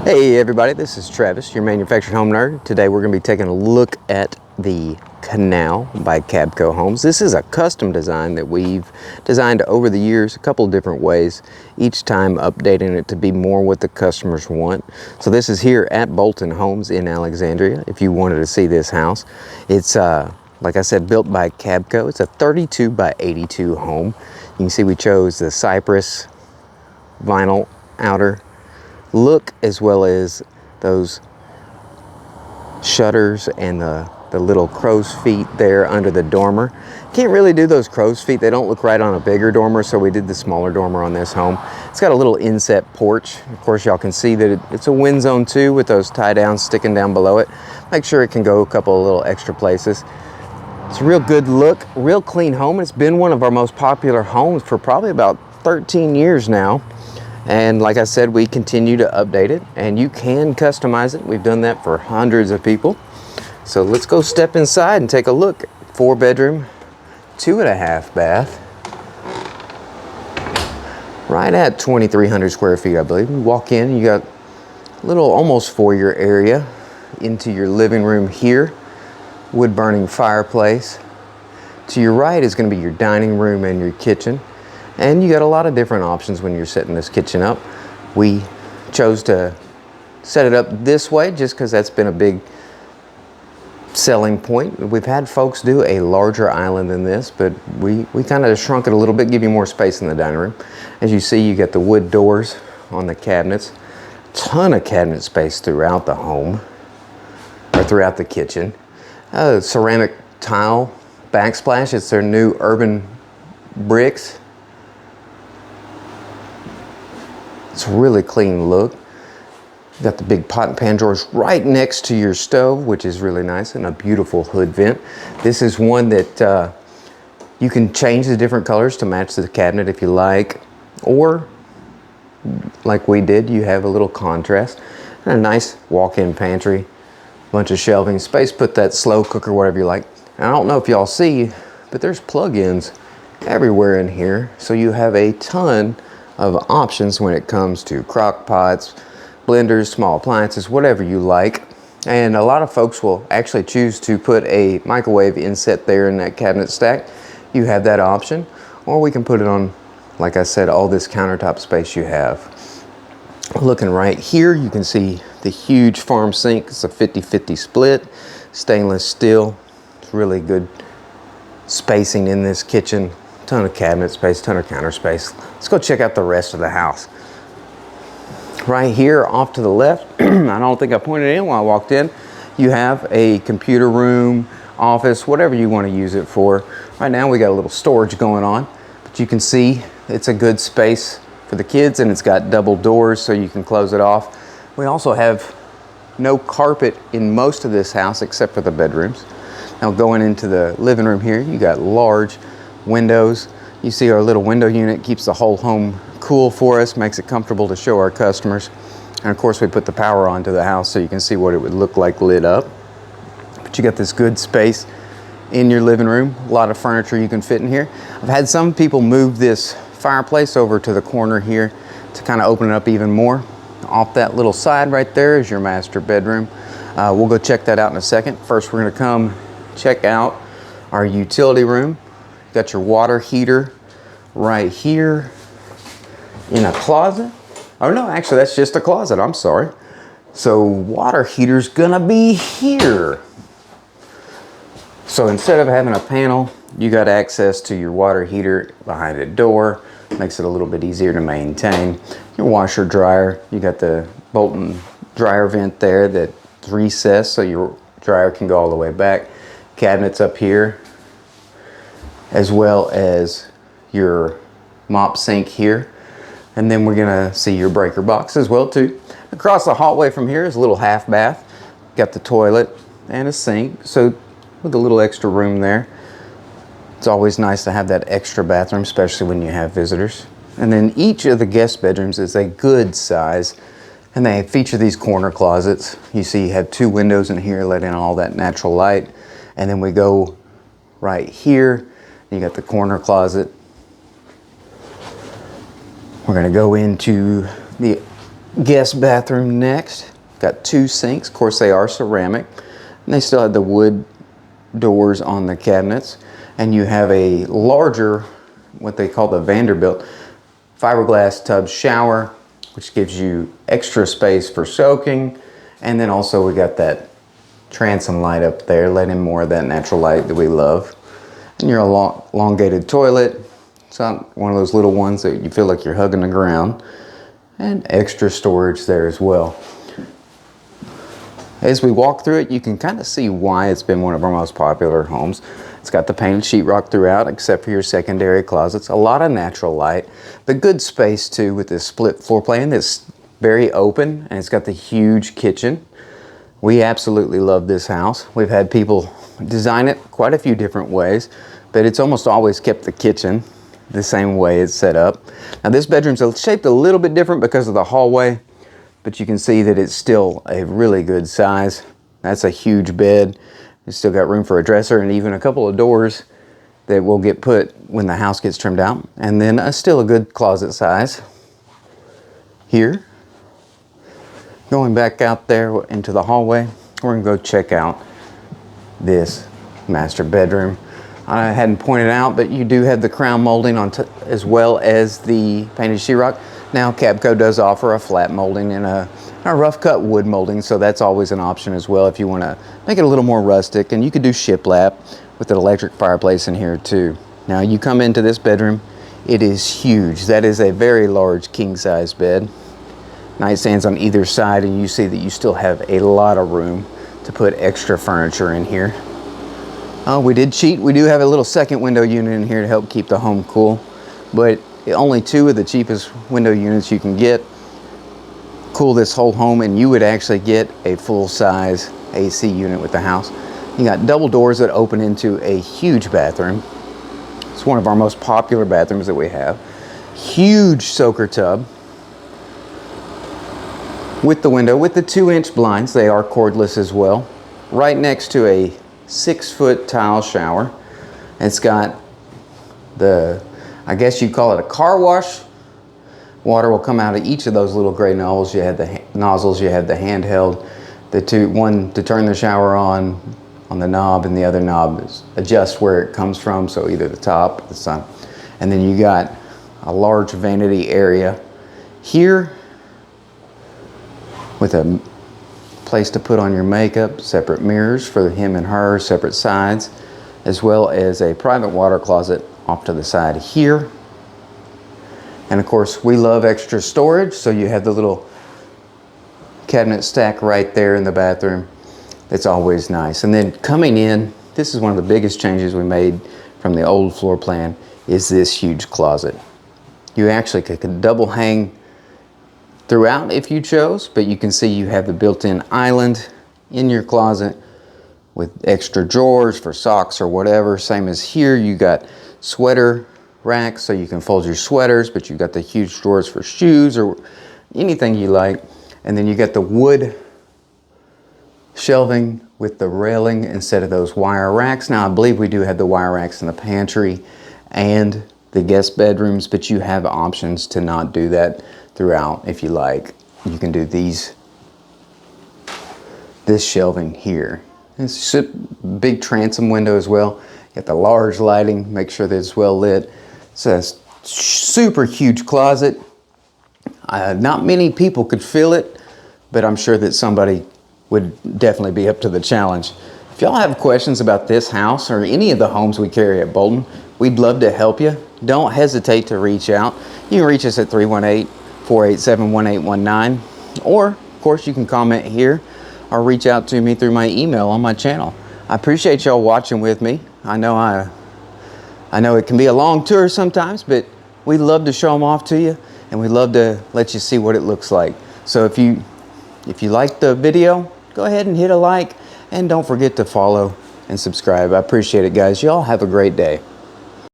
Hey everybody, this is Travis, your manufactured home nerd. Today we're going to be taking a look at the Canal by Kabco Homes. This is a custom design that we've designed over the years, a couple of different ways, each time updating it to be more what the customers want. So this is here at Bolton Homes in Alexandria, if you wanted to see this house. It's, like I said, built by Kabco. It's a 32 by 82 home. You can see we chose the cypress vinyl outer look, as well as those shutters and the little crow's feet there under the dormer. Can't really do those crow's feet, they don't look right on a bigger dormer, so we did the smaller dormer on this home. It's got a little inset porch. Of course, y'all can see that it's a wind zone too, with those tie downs sticking down below it. Make sure it can go a couple of little extra places. It's a real good look, real clean home. It's been one of our most popular homes for probably about 13 years now. And like I said, we continue to update it, and you can customize it. We've done that for hundreds of people. So let's go step inside and take a look. 4-bedroom, 2.5 bath, right at 2,300 square feet, I believe. You walk in, you got a little almost foyer area into your living room here. Wood burning fireplace. To your right is going to be your dining room and your kitchen. And you got a lot of different options when you're setting this kitchen up. We chose to set it up this way just because that's been a big selling point. We've had folks do a larger island than this, but we kind of shrunk it a little bit, give you more space in the dining room. As you see, you got the wood doors on the cabinets. Ton of cabinet space throughout the home, or throughout the kitchen. Ceramic tile backsplash. It's their new urban bricks. It's a really clean look. You got the big pot and pan drawers right next to your stove, which is really nice, and a beautiful hood vent. This is one that you can change the different colors to match the cabinet if you like, or like we did, you have a little contrast. And a nice walk-in pantry, bunch of shelving space, put that slow cooker, whatever you like. And I don't know if y'all see, but there's plug-ins everywhere in here, so you have a ton of options when it comes to crock pots, blenders, small appliances, whatever you like. And a lot of folks will actually choose to put a microwave inset there in that cabinet stack. You have that option, or we can put it on, like I said, all this countertop space you have. Looking right here, you can see the huge farm sink. It's a 50-50 split, stainless steel. It's really good spacing in this kitchen. Ton of cabinet space, ton of counter space. Let's go check out the rest of the house. Right here off to the left, I don't think I pointed in when I walked in, you have a computer room, office, whatever you want to use it for. Right now we got a little storage going on, but you can see it's a good space for the kids, and it's got double doors so you can close it off. We also have no carpet in most of this house except for the bedrooms. Now going into the living room here, you got large windows. You see our little window unit keeps the whole home cool for us, makes it comfortable to show our customers. And of course we put the power onto the house so you can see what it would look like lit up. But you got this good space in your living room, a lot of furniture you can fit in here. I've had some people move this fireplace over to the corner here to kind of open it up even more. Off that little side right there is your master bedroom. We'll go check that out in a second. First we're going to come check out our utility room. Got your water heater right here in a closet. Oh no, actually that's just a closet, I'm sorry. So water heater's gonna be here. So instead of having a panel, you got access to your water heater behind a door. Makes it a little bit easier to maintain. Your washer dryer, you got the Bolton dryer vent there that's recessed so your dryer can go all the way back. Cabinets up here, as well as your mop sink here. And then we're gonna see your breaker box as well too. Across the hallway from here is a little half bath. Got the toilet and a sink, so with a little extra room there. It's always nice to have that extra bathroom, especially when you have visitors. And then each of the guest bedrooms is a good size, and they feature these corner closets. You see you have 2 windows in here, let in all that natural light. And then we go right here. You got the corner closet. We're going to go into the guest bathroom next. Got 2 sinks. Of course, they are ceramic. And they still have the wood doors on the cabinets. And you have a larger, what they call the Vanderbilt, fiberglass tub shower, which gives you extra space for soaking. And then also we got that transom light up there, letting more of that natural light that we love. And your elongated toilet. It's not one of those little ones that you feel like you're hugging the ground. And extra storage there as well. As we walk through it, you can kind of see why it's been one of our most popular homes. It's got the painted sheetrock throughout, except for your secondary closets. A lot of natural light, but good space too with this split floor plan that's very open, and it's got the huge kitchen. We absolutely love this house. We've had people design it quite a few different ways, but it's almost always kept the kitchen the same way it's set up. Now this bedroom's shaped a little bit different because of the hallway, but you can see that it's still a really good size. That's a huge bed. It's still got room for a dresser and even a couple of doors that will get put when the house gets trimmed out. And then still a good closet size here. Going back out there into the hallway, we're gonna go check out this master bedroom. I hadn't pointed out, but you do have the crown molding on as well as the painted sheetrock. Now Kabco does offer a flat molding and a rough cut wood molding, so that's always an option as well if you want to make it a little more rustic. And you could do shiplap with an electric fireplace in here too. Now you come into this bedroom, it is huge. That is a very large king size bed. Nightstands on either side, and you see that you still have a lot of room to put extra furniture in here. We did cheat. We do have a little second window unit in here to help keep the home cool, but only 2 of the cheapest window units you can get cool this whole home, and you would actually get a full-size AC unit with the house. You got double doors that open into a huge bathroom. It's one of our most popular bathrooms that we have. Huge soaker tub with the window, with the 2-inch blinds. They are cordless as well. Right next to a 6-foot tile shower. It's got the, I guess you'd call it a car wash. Water will come out of each of those little gray nozzles. You have the handheld, one to turn the shower on the knob, and the other knob is adjust where it comes from, so either the top or the side. And then you got a large vanity area here with a place to put on your makeup, separate mirrors for him and her, separate sides, as well as a private water closet off to the side here. And of course, we love extra storage, so you have the little cabinet stack right there in the bathroom. It's always nice. And then coming in, this is one of the biggest changes we made from the old floor plan, is this huge closet. You actually could double hang throughout if you chose, but you can see you have the built-in island in your closet with extra drawers for socks or whatever. Same as here, you got sweater racks so you can fold your sweaters, but you got the huge drawers for shoes or anything you like. And then you got the wood shelving with the railing instead of those wire racks. Now I believe we do have the wire racks in the pantry and the guest bedrooms, but you have options to not do that throughout if you like. You can do this shelving here. It's a big transom window as well. You got the large lighting, make sure that it's well lit. It's a super huge closet. Not many people could fill it, but I'm sure that somebody would definitely be up to the challenge. If y'all have questions about this house or any of the homes we carry at Bolton, we'd love to help you. Don't hesitate to reach out. You can reach us at 318-487-1819, or of course you can comment here or reach out to me through my email on my channel. I appreciate y'all watching with me. I know it can be a long tour sometimes, but we love to show them off to you, and we love to let you see what it looks like. So if you like the video, go ahead and hit a like, and don't forget to follow and subscribe. I appreciate it, guys. Y'all have a great day.